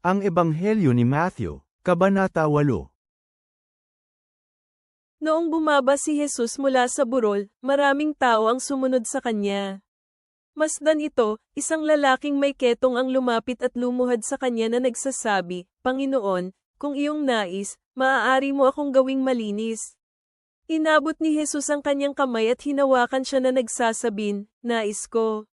Ang Ebanghelyo ni Matthew, Kabanata 8. Noong bumaba si Jesus mula sa burol, maraming tao ang sumunod sa kanya. Masdan ito, isang lalaking may ketong ang lumapit at lumuhad sa kanya na nagsasabi, "Panginoon, kung iyong nais, maaari mo akong gawing malinis." Inabot ni Jesus ang kanyang kamay at hinawakan siya na nagsasabing, "Nais ko.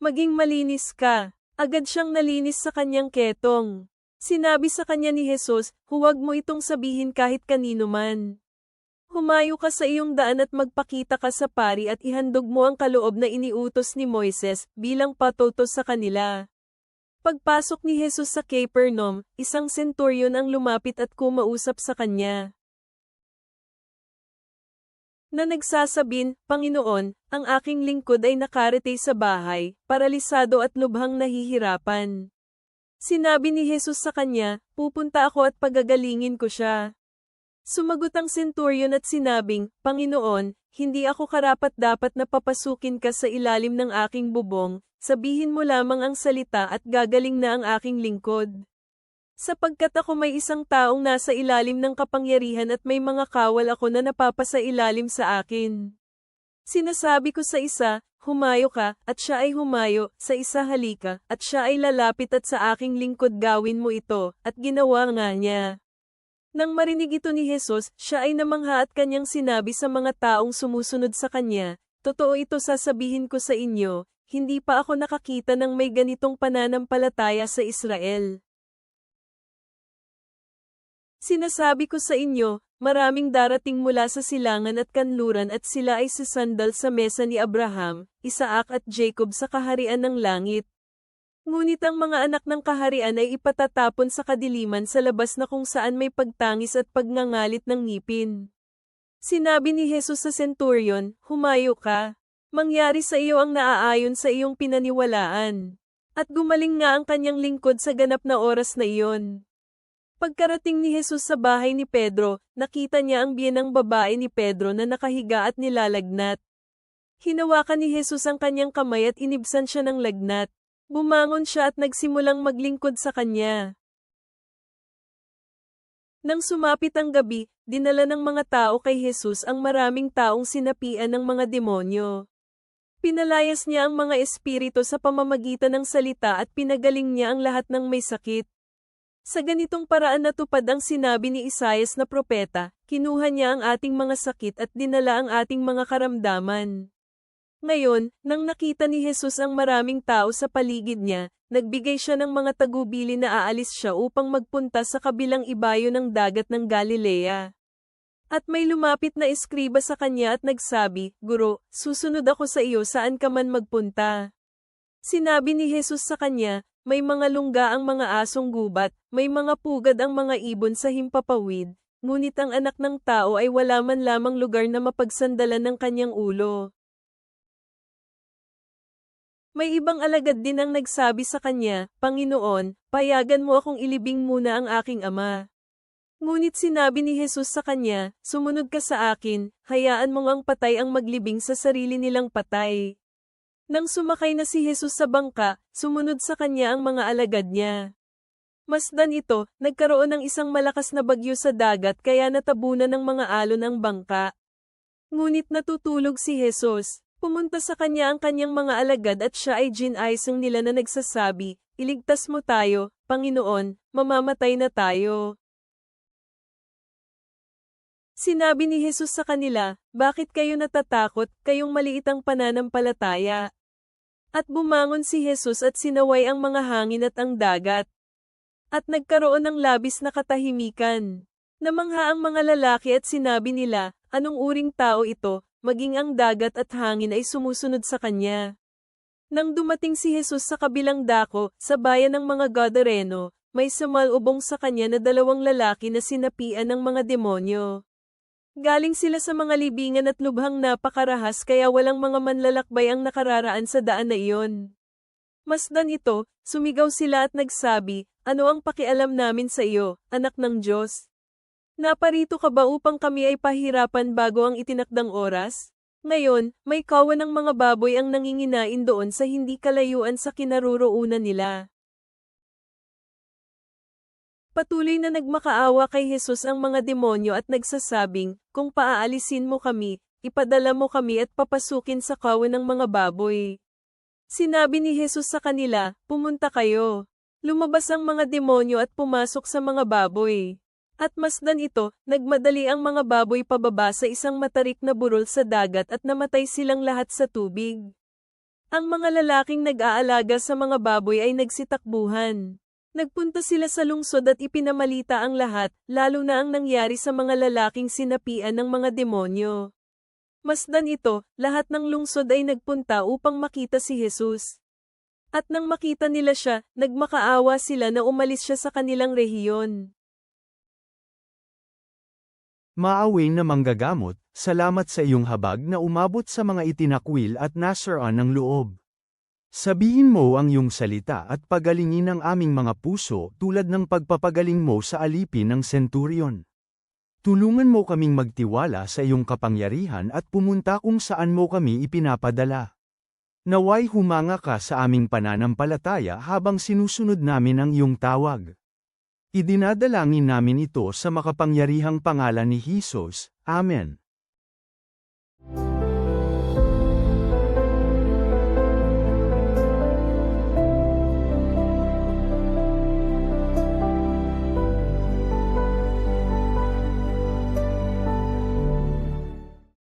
Maging malinis ka." Agad siyang nalinis sa kanyang ketong. Sinabi sa kanya ni Jesus, "Huwag mo itong sabihin kahit kanino man. Humayo ka sa iyong daan at magpakita ka sa pari at ihandog mo ang kaloob na iniutos ni Moises bilang patutos sa kanila." Pagpasok ni Jesus sa Capernaum, isang senturyon ang lumapit at kumausap sa kanya. Na nagsasabing, "Panginoon, ang aking lingkod ay nakarete sa bahay, paralisado at lubhang nahihirapan." Sinabi ni Jesus sa kanya, "Pupunta ako at pagagalingin ko siya." Sumagot ang senturyon at sinabing, "Panginoon, hindi ako karapat-dapat na papasukin ka sa ilalim ng aking bubong, sabihin mo lamang ang salita at gagaling na ang aking lingkod. Sapagkat ako may isang taong nasa ilalim ng kapangyarihan at may mga kawal ako na napapasailalim sa akin. Sinasabi ko sa isa, humayo ka, at siya ay humayo, sa isa halika, at siya ay lalapit at sa aking lingkod gawin mo ito, at ginawa nga niya." Nang marinig ito ni Jesus, siya ay namangha at kanyang sinabi sa mga taong sumusunod sa kanya, "Totoo ito sasabihin ko sa inyo, hindi pa ako nakakita ng may ganitong pananampalataya sa Israel. Sinasabi ko sa inyo, maraming darating mula sa silangan at kanluran at sila ay sasandal sa mesa ni Abraham, Isaac at Jacob sa kaharian ng langit. Ngunit ang mga anak ng kaharian ay ipatatapon sa kadiliman sa labas na kung saan may pagtangis at pagngangalit ng ngipin." Sinabi ni Jesus sa senturyon, "Humayo ka. Mangyari sa iyo ang naaayon sa iyong pinaniwalaan." At gumaling nga ang kanyang lingkod sa ganap na oras na iyon. Pagkarating ni Jesus sa bahay ni Pedro, nakita niya ang biyenang babae ni Pedro na nakahiga at nilalagnat. Hinawakan ni Jesus ang kanyang kamay at inibsan siya ng lagnat. Bumangon siya at nagsimulang maglingkod sa kanya. Nang sumapit ang gabi, dinala ng mga tao kay Jesus ang maraming taong sinapian ng mga demonyo. Pinalayas niya ang mga espiritu sa pamamagitan ng salita at pinagaling niya ang lahat ng may sakit. Sa ganitong paraan natupad ang sinabi ni Isaias na propeta, "Kinuha niya ang ating mga sakit at dinala ang ating mga karamdaman." Ngayon, nang nakita ni Jesus ang maraming tao sa paligid niya, nagbigay siya ng mga tagubili na aalis siya upang magpunta sa kabilang ibayo ng dagat ng Galilea. At may lumapit na eskriba sa kanya at nagsabi, "Guro, susunod ako sa iyo saan ka man magpunta." Sinabi ni Jesus sa kanya, "May mga lungga ang mga asong gubat, may mga pugad ang mga ibon sa himpapawid, ngunit ang anak ng tao ay wala man lamang lugar na mapagsandalan ng kanyang ulo." May ibang alagad din ang nagsabi sa kanya, "Panginoon, payagan mo akong ilibing muna ang aking ama." Ngunit sinabi ni Jesus sa kanya, "Sumunod ka sa akin, hayaan mong ang patay ang maglibing sa sarili nilang patay." Nang sumakay na si Jesus sa bangka, sumunod sa kanya ang mga alagad niya. Masdan ito, nagkaroon ng isang malakas na bagyo sa dagat kaya natabunan ng mga alon ang bangka. Ngunit natutulog si Jesus. Pumunta sa kanya ang kanyang mga alagad at siya ay ginaisang nila na nagsasabi, "Iligtas mo tayo, Panginoon, mamamatay na tayo." Sinabi ni Jesus sa kanila, "Bakit kayo natatakot, kayong maliitang pananampalataya?" At bumangon si Jesus at sinaway ang mga hangin at ang dagat. At nagkaroon ng labis na katahimikan. Namangha ang mga lalaki at sinabi nila, "Anong uring tao ito, maging ang dagat at hangin ay sumusunod sa kanya?" Nang dumating si Jesus sa kabilang dako, sa bayan ng mga Gadareno, may sumalubong sa kanya na 2 lalaki na sinapian ng mga demonyo. Galing sila sa mga libingan at lubhang napakarahas kaya walang mga manlalakbay ang nakararaan sa daan na iyon. Masdan ito, sumigaw sila at nagsabi, "Ano ang pakialam namin sa iyo, anak ng Diyos? Naparito ka ba upang kami ay pahirapan bago ang itinakdang oras? Ngayon, may kawan ng mga baboy ang nanginginain doon sa hindi kalayuan sa kinaroroonan nila." Patuloy na nagmakaawa kay Jesus ang mga demonyo at nagsasabing, kung paaalisin mo kami, ipadala mo kami at papasukin sa kawan ng mga baboy. Sinabi ni Jesus sa kanila, pumunta kayo. Lumabas ang mga demonyo at pumasok sa mga baboy. At masdan ito, nagmadali ang mga baboy pababa sa isang matarik na burol sa dagat at namatay silang lahat sa tubig. Ang mga lalaking nag-aalaga sa mga baboy ay nagsitakbuhan. Nagpunta sila sa lungsod at ipinamalita ang lahat, lalo na ang nangyari sa mga lalaking sinapian ng mga demonyo. Masdan ito, lahat ng lungsod ay nagpunta upang makita si Jesus. At nang makita nila siya, nagmakaawa sila na umalis siya sa kanilang rehiyon. Maawing na manggagamot, salamat sa iyong habag na umabot sa mga itinakwil at nasiraan ng loob. Sabihin mo ang iyong salita at pagalingin ang aming mga puso tulad ng pagpapagaling mo sa alipin ng senturyon. Tulungan mo kaming magtiwala sa iyong kapangyarihan at pumunta kung saan mo kami ipinapadala. Naway humanga ka sa aming pananampalataya habang sinusunod namin ang iyong tawag. Idinadalangin namin ito sa makapangyarihang pangalan ni Jesus. Amen.